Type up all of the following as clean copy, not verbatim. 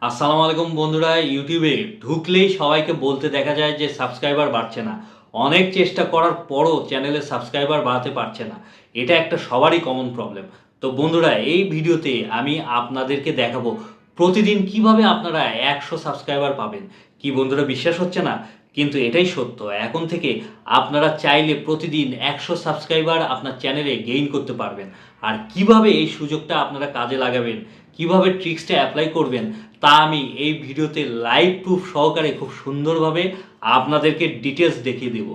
আসসালামু আলাইকুম বন্ধুরা। ইউটিউবে ঢুকলেই সবাইকে বলতে দেখা যায় যে সাবস্ক্রাইবার বাড়ছে না। অনেক চেষ্টা করার পরও চ্যানেলে সাবস্ক্রাইবার বাড়াতে পারছে না। এটা একটা সবারই কমন প্রবলেম। তো বন্ধুরা, এই ভিডিওতে আমি আপনাদেরকে দেখাবো প্রতিদিন কিভাবে আপনারা 100 সাবস্ক্রাইবার পাবেন। কি বন্ধুরা, বিশ্বাস হচ্ছে না? কিন্তু এটাই সত্য। এখন থেকে আপনারা চাইলে প্রতিদিন 100 সাবস্ক্রাইবার আপনার চ্যানেলে গেইন করতে পারবেন। আর কিভাবে এই সুযোগটা আপনারা কাজে লাগাবেন, কিভাবে ট্রিক্সটা অ্যাপ্লাই করবেন, তা আমি এই ভিডিওতে লাইভ প্রুফ সহকারে খুব সুন্দরভাবে আপনাদেরকে ডিটেলস দেখিয়ে দেব।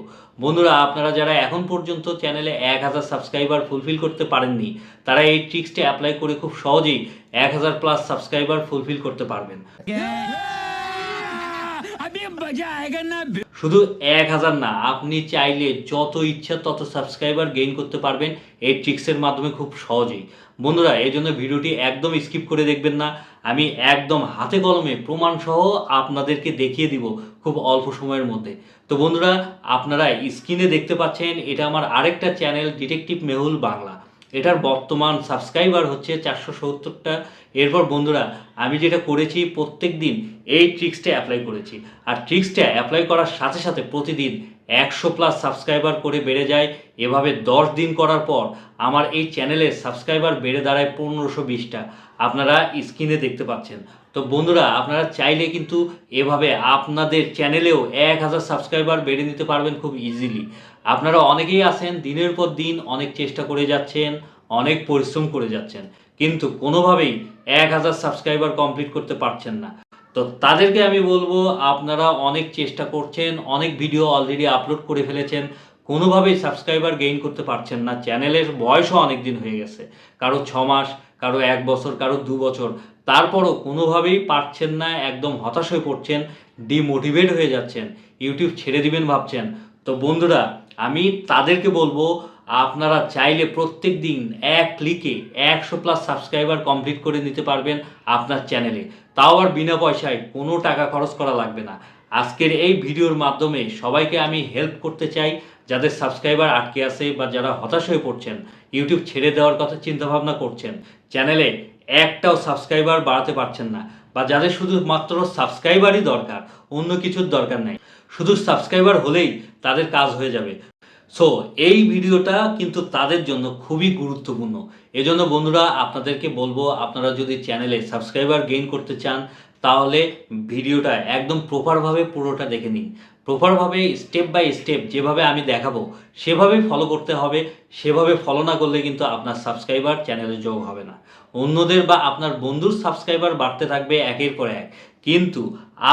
বন্ধুরা, আপনারা যারা এখন পর্যন্ত চ্যানেলে 1000 সাবস্ক্রাইবার ফুলফিল করতে পারেননি, তারা এই ট্রিক্সটা অ্যাপ্লাই করে খুব সহজেই 1000 প্লাস সাবস্ক্রাইবার ফুলফিল করতে পারবেন। শুধু 1000 না, আপনি চাইলে যত ইচ্ছা তত সাবস্ক্রাইবার গেইন করতে পারবেন এই ট্রিক্সের মাধ্যমে খুব সহজেই। বন্ধুরা, এই জন্য ভিডিওটি একদম স্কিপ করে দেখবেন না। আমি একদম হাতে কলমে প্রমাণ সহ আপনাদেরকে দেখিয়ে দিব খুব অল্প সময়ের মধ্যে। তো বন্ধুরা, আপনারা স্ক্রিনে দেখতে পাচ্ছেন, এটা আমার আরেকটা চ্যানেল ডিটেকটিভ মেহুল বাংলা। এটার বর্তমান সাবস্ক্রাইবার হচ্ছে 470টা। এরপর বন্ধুরা, আমি যেটা করেছি, প্রত্যেক দিন এই ট্রিক্সটা অ্যাপ্লাই করেছি। আর ট্রিক্সটা অ্যাপ্লাই করার সাথে সাথে প্রতিদিন 100 প্লাস সাবস্ক্রাইবার করে বেড়ে যায়। এভাবে 10 দিন করার পর আমার এই চ্যানেলের সাবস্ক্রাইবার বেড়ে দাঁড়ায় 1520টা। আপনারা স্ক্রিনে দেখতে পাচ্ছেন। তো বন্ধুরা, আপনারা চাইলে কিন্তু এভাবে আপনাদের চ্যানেলেও 1000 সাবস্ক্রাইবার বেড়ে নিতে পারবেন খুব ইজিলি। আপনারা অনেকেই আছেন দিনের পর দিন অনেক চেষ্টা করে যাচ্ছেন, অনেক পরিশ্রম করে যাচ্ছেন, কিন্তু কোনোভাবেই 1000 সাবস্ক্রাইবার কমপ্লিট করতে পারছেন না। তো তাদেরকে আমি বলবো, আপনারা অনেক চেষ্টা করছেন, অনেক ভিডিও অলরেডি আপলোড করে ফেলেছেন, কোনোভাবেই সাবস্ক্রাইবার গেইন করতে পারছেন না। চ্যানেলের বয়সও অনেক দিন হয়ে গেছে, কারো 6 মাস, কারো 1 বছর, কারো 2 বছর, তারপরও কোনোভাবেই পারছেন না। একদম হতাশ হয়ে পড়ছেন, ডিমোটিভেট হয়ে যাচ্ছেন, ইউটিউব ছেড়ে দিবেন ভাবছেন। তো বন্ধুরা, আমি তাদেরকে বলবো, আপনারা চাইলে প্রত্যেক দিন এক ক্লিকে 100 প্লাস সাবস্ক্রাইবার কমপ্লিট করে নিতে পারবেন আপনার চ্যানেলে, তাও আর বিনা পয়সায়, কোনো টাকা খরচ করা লাগবে না। আজকের এই ভিডিওর মাধ্যমে সবাইকে আমি হেল্প করতে চাই, যাদের সাবস্ক্রাইবার আটকে আছে বা যারা হতাশ হয়ে পড়ছেন, ইউটিউব ছেড়ে দেওয়ার কথা চিন্তাভাবনা করছেন, চ্যানেলে একটাও সাবস্ক্রাইবার বাড়াতে পারছেন না, বা যাদের শুধুমাত্র সাবস্ক্রাইবারই দরকার, অন্য কিছুর দরকার নেই, শুধু সাবস্ক্রাইবার হলেই তাদের কাজ হয়ে যাবে। সো এই ভিডিওটা কিন্তু তাদের জন্য খুবই গুরুত্বপূর্ণ। এজন্য বন্ধুরা, আপনাদেরকে বলবো, আপনারা যদি চ্যানেলে সাবস্ক্রাইবার গেইন করতে চান, তাহলে ভিডিওটা একদম প্রপারভাবে পুরোটা দেখে নিন। প্রপারভাবে স্টেপ বাই স্টেপ যেভাবে আমি দেখাবো সেভাবেই ফলো করতে হবে। সেভাবে ফলো না করলে কিন্তু আপনার সাবস্ক্রাইবার চ্যানেলে যোগ হবে না। অন্যদের বা আপনার বন্ধুর সাবস্ক্রাইবার বাড়তে থাকবে একের পর এক, কিন্তু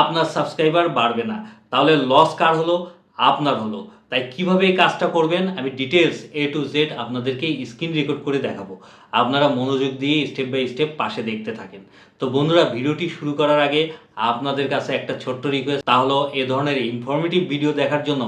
আপনার সাবস্ক্রাইবার বাড়বে না। তাহলে লস কার হলো? আপনার হলো। তাই কিভাবে এই কাজটা করবেন আমি ডিটেলস A to Z আপনাদেরকে স্ক্রিন রেকর্ড করে দেখাবো। আপনারা মনোযোগ দিয়ে স্টেপ বাই স্টেপ পাশে দেখতে থাকেন। তো বন্ধুরা, ভিডিওটি শুরু করার আগে আপনাদের কাছে একটা ছোট্ট রিকোয়েস্ট, তা হলো এ ধরনের ইনফরমেটিভ ভিডিও দেখার জন্য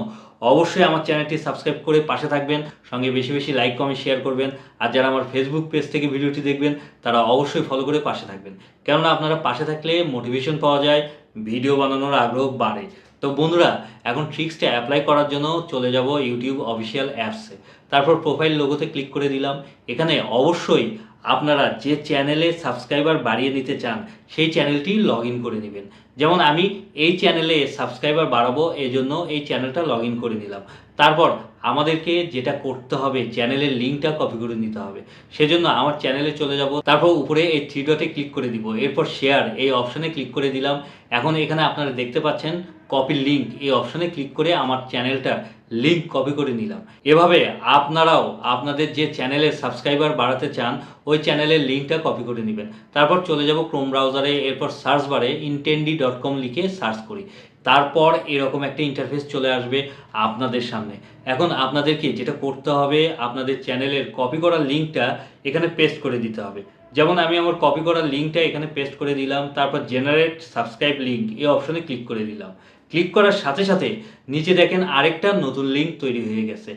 অবশ্যই আমার চ্যানেলটি সাবস্ক্রাইব করে পাশে থাকবেন, সঙ্গে বেশি বেশি লাইক কমেন্ট শেয়ার করবেন। আর যারা আমার ফেসবুক পেজ থেকে ভিডিওটি দেখবেন, তারা অবশ্যই ফলো করে পাশে থাকবেন, কেননা আপনারা পাশে থাকলে মোটিভেশন পাওয়া যায়, ভিডিও বানানোর আগ্রহ বাড়ে। তো বন্ধুরা, এখন ট্রিক্সটা অ্যাপ্লাই করার জন্য চলে যাব ইউটিউব অফিসিয়াল অ্যাপসে। তারপর প্রোফাইল লোগোতে ক্লিক করে দিলাম। এখানে অবশ্যই আপনারা যে চ্যানেলে সাবস্ক্রাইবার বাড়িয়ে নিতে চান সেই চ্যানেলটি লগ ইন করে নেবেন। যেমন আমি এই চ্যানেলে সাবস্ক্রাইবার বাড়াবো, এই জন্য এই চ্যানেলটা লগ ইন করে নিলাম। তারপর আমাদেরকে যেটা করতে হবে, চ্যানেলের লিঙ্কটা কপি করে নিতে হবে। সেজন্য আমার চ্যানেলে চলে যাব, তারপর উপরে এই থ্রি ডটে ক্লিক করে দিব, এরপর শেয়ার এই অপশানে ক্লিক করে দিলাম। এখন এখানে আপনারা দেখতে পাচ্ছেন কপি লিঙ্ক, এই অপশানে ক্লিক করে আমার চ্যানেলটার লিঙ্ক কপি করে নিলাম। এভাবে আপনারাও আপনাদের যে চ্যানেলে সাবস্ক্রাইবার বাড়াতে চান ওই চ্যানেলের লিঙ্কটা কপি করে নেবেন। তারপর চলে যাব ক্রোম ব্রাউজারে, এরপর সার্চ বারে intendi.com লিখে সার্চ করি। তারপর এরকম একটা ইন্টারফেস চলে আসবে আপনাদের সামনে। এখন আপনাদেরকে যেটা করতে হবে, আপনাদের চ্যানেলের কপি করা লিঙ্কটা এখানে পেস্ট করে দিতে হবে। যেমন আমি আমার কপি করার লিঙ্কটা এখানে পেস্ট করে দিলাম, তারপর জেনারেট সাবস্ক্রাইব লিঙ্ক এই অপশনে ক্লিক করে দিলাম। ক্লিক করার সাথে সাথে নিচে দেখেন আরেকটা নতুন লিঙ্ক তৈরি হয়ে গেছে,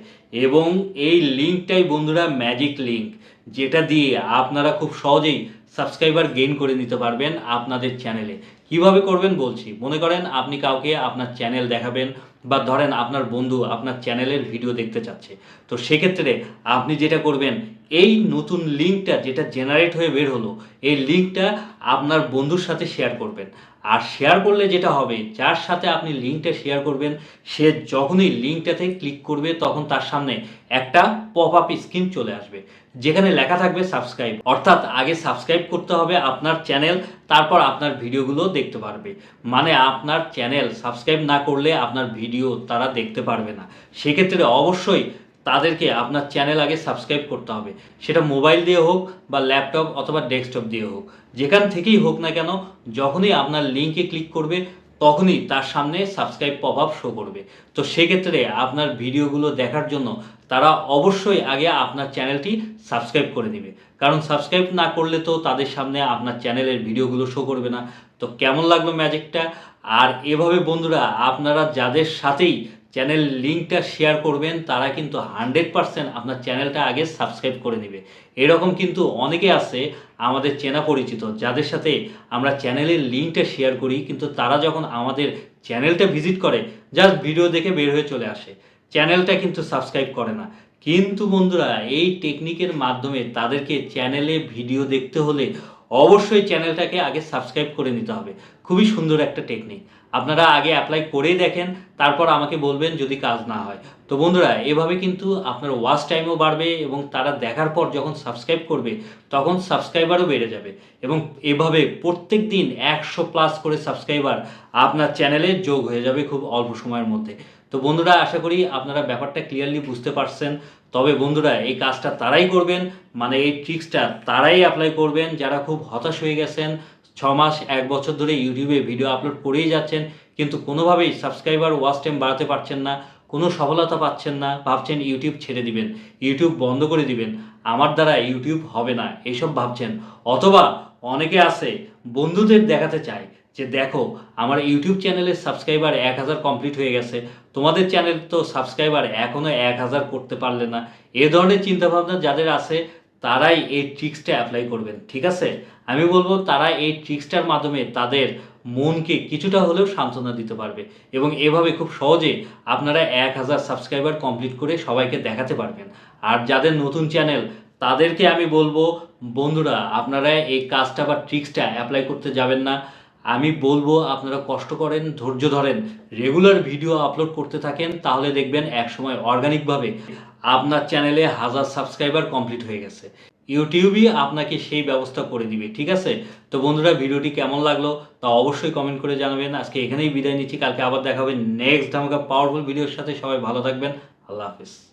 এবং এই লিঙ্কটাই বন্ধুরা ম্যাজিক লিঙ্ক, যেটা দিয়ে আপনারা খুব সহজেই সাবস্ক্রাইবার গেইন করে নিতে পারবেন আপনাদের চ্যানেলে। কিভাবে করবেন বলছি। মনে করেন আপনি কাউকে আপনার চ্যানেল দেখাবেন, বা ধরেন আপনার বন্ধু আপনার চ্যানেলের ভিডিও দেখতে চাচ্ছে, তো সেক্ষেত্রে আপনি যেটা করবেন, এই নতুন লিঙ্কটা যেটা জেনারেট হয়ে বের হলো, এই লিঙ্কটা আপনার বন্ধুর সাথে শেয়ার করবেন। আর শেয়ার করলে যেটা হবে, যার সাথে আপনি লিঙ্কটা শেয়ার করবেন, সে যখনই লিঙ্কটাতে ক্লিক করবে তখন তার সামনে একটা পপ আপ স্ক্রিন চলে আসবে, যেখানে লেখা থাকবে সাবস্ক্রাইব। অর্থাৎ আগে সাবস্ক্রাইব করতে হবে আপনার চ্যানেল, তারপর আপনার ভিডিওগুলো দেখতে পারবে। মানে আপনার চ্যানেল সাবস্ক্রাইব না করলে আপনার ভিডিও তারা দেখতে পারবে না। সেক্ষেত্রে অবশ্যই তাদেরকে আপনার চ্যানেল আগে সাবস্ক্রাইব করতে হবে, সেটা মোবাইল দিয়ে হোক বা ল্যাপটপ অথবা ডেস্কটপ দিয়ে হোক, যেখান থেকেই হোক না কেন, যখনই আপনার লিঙ্কে ক্লিক করবে তখনই তার সামনে সাবস্ক্রাইব পপ আপ শো করবে। তো সেক্ষেত্রে আপনার ভিডিওগুলো দেখার জন্য তারা অবশ্যই আগে আপনার চ্যানেলটি সাবস্ক্রাইব করে নেবে, কারণ সাবস্ক্রাইব না করলে তো তাদের সামনে আপনার চ্যানেলের ভিডিওগুলো শো করবে না। তো কেমন লাগলো ম্যাজিকটা? আর এভাবে বন্ধুরা আপনারা যাদের সাথেই চ্যানেল লিঙ্কটা শেয়ার করবেন, তারা কিন্তু 100% আপনার চ্যানেলটা আগে সাবস্ক্রাইব করে নেবে। এরকম কিন্তু অনেকে আছে আমাদের চেনা পরিচিত, যাদের সাথে আমরা চ্যানেলের লিঙ্কটা শেয়ার করি, কিন্তু তারা যখন আমাদের চ্যানেলটা ভিজিট করে জাস্ট ভিডিও দেখে বের হয়ে চলে আসে, চ্যানেলটা কিন্তু সাবস্ক্রাইব করে না। কিন্তু বন্ধুরা এই টেকনিকের মাধ্যমে তাদেরকে চ্যানেলে ভিডিও দেখতে হলে অবশ্যই চ্যানেলটাকে আগে সাবস্ক্রাইব করে নিতে হবে। খুবই সুন্দর একটা টেকনিক, আপনারা আগে অ্যাপ্লাই করেই দেখেন, তারপর আমাকে বলবেন যদি কাজ না হয়। তো বন্ধুরা এভাবে কিন্তু আপনার ওয়াচ টাইমও বাড়বে এবং তারা দেখার পর যখন সাবস্ক্রাইব করবে তখন সাবস্ক্রাইবারও বেড়ে যাবে, এবং এভাবে প্রত্যেক দিন 100+ করে সাবস্ক্রাইবার আপনার চ্যানেলে যোগ হয়ে যাবে খুব অল্প সময়ের মধ্যে। তো বন্ধুরা আশা করি আপনারা ব্যাপারটা ক্লিয়ারলি বুঝতে পারছেন। তবে বন্ধুরা এই কাজটা তারাই করবেন, মানে এই ট্রিক্সটা তারাই অ্যাপ্লাই করবেন যারা খুব হতাশ হয়ে গেছেন, 6 মাস 1 বছর ধরে ইউটিউবে ভিডিও আপলোড করেই যাচ্ছেন, কিন্তু কোনোভাবেই সাবস্ক্রাইবার ওয়াচ টাইম বাড়াতে পারছেন না, কোনো সফলতা পাচ্ছেন না, ভাবছেন ইউটিউব ছেড়ে দিবেন, ইউটিউব বন্ধ করে দিবেন, আমার দ্বারা ইউটিউব হবে না, এইসব ভাবছেন। অথবা অনেকে আছে বন্ধুদের দেখাতে চায় যে দেখো আমার ইউটিউব চ্যানেলের সাবস্ক্রাইবার 1000 কমপ্লিট হয়ে গেছে, তোমাদের চ্যানেল তো সাবস্ক্রাইবার এখনও 1000 করতে পারলে না। এ ধরনের চিন্তাভাবনা যাদের আছে তারাই এই ট্রিক্সটা অ্যাপ্লাই করবেন, ঠিক আছে? আমি বলবো তারা এই ট্রিক্সটার মাধ্যমে তাদের মনকে কিছুটা হলেও সান্ত্বনা দিতে পারবে, এবং এভাবে খুব সহজে আপনারা 1000 সাবস্ক্রাইবার কমপ্লিট করে সবাইকে দেখাতে পারবেন। আর যাদের নতুন চ্যানেল তাদেরকে আমি বলবো বন্ধুরা আপনারা এই কাজটা বা ট্রিক্সটা অ্যাপ্লাই করতে যাবেন না। আমি বলবো আপনারা কষ্ট করেন, ধৈর্য ধরেন, রেগুলার ভিডিও আপলোড করতে থাকেন, তাহলে দেখবেন একসময় অর্গানিকভাবে আপনার চ্যানেলে 1000 সাবস্ক্রাইবার কমপ্লিট হয়ে গেছে। ইউটিউবই আপনাকে সেই ব্যবস্থা করে দিবে, ঠিক আছে? তো বন্ধুরা ভিডিওটি কেমন লাগলো তা অবশ্যই কমেন্ট করে জানাবেন। আজকে এখানেই বিদায় নিচ্ছি, কালকে আবার দেখা হবে নেক্সট ধামাকা পাওয়ারফুল ভিডিওর সাথে। সবাই ভালো থাকবেন, আল্লাহ হাফিজ।